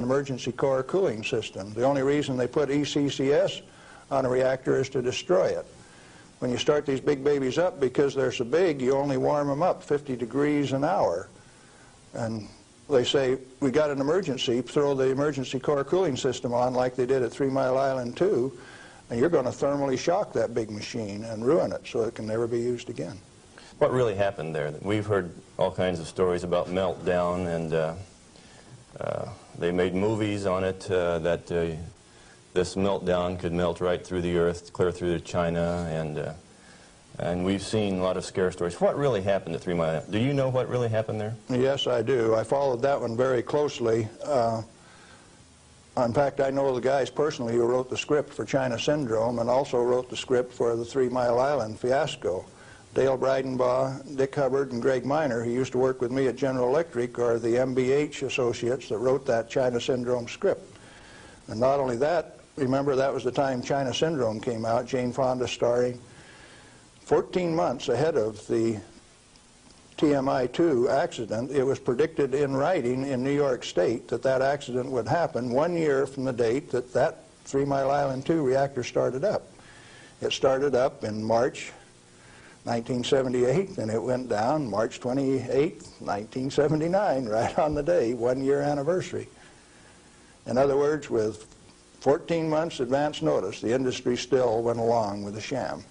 emergency core cooling system. The only reason they put ECCS on a reactor is to destroy it. When you start these big babies up, because they're so big, you only warm them up 50 degrees an hour. And they say, we got an emergency, throw the emergency core cooling system on like they did at 3 Mile Island 2, and you're going to thermally shock that big machine and ruin it so it can never be used again. What really happened there? We've heard all kinds of stories about meltdown, and they made movies on it that this meltdown could melt right through the earth, clear through to China, and we've seen a lot of scare stories. What really happened at 3 Mile Island? Do you know what really happened there? Yes, I do. I followed that one very closely. In fact, I know the guys personally who wrote the script for China Syndrome and also wrote the script for the 3 Mile Island fiasco. Dale Breidenbaugh, Dick Hubbard, and Greg Miner, who used to work with me at General Electric, are the MBH associates that wrote that China Syndrome script. And not only that, remember that was the time China Syndrome came out, Jane Fonda starring. 14 months ahead of the TMI-2 accident, it was predicted in writing in New York State that that accident would happen 1 year from the date that that 3 Mile Island 2 reactor started up. It started up in March 1978, and it went down March 28, 1979, right on the day, 1 year anniversary. In other words, with 14 months advance notice, the industry still went along with the sham.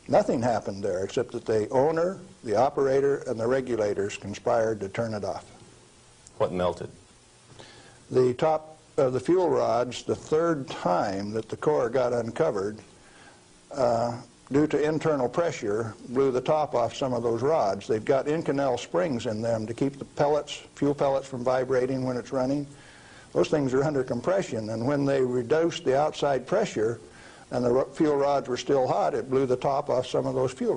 Nothing happened there except that the owner, the operator, and the regulators conspired to turn it off. What melted? The top of the fuel rods, the third time that the core got uncovered, due to internal pressure, blew the top off some of those rods. They've got Inconel springs in them to keep the pellets, fuel pellets from vibrating when it's running. Those things are under compression, and when they reduced the outside pressure and the fuel rods were still hot, it blew the top off some of those fuel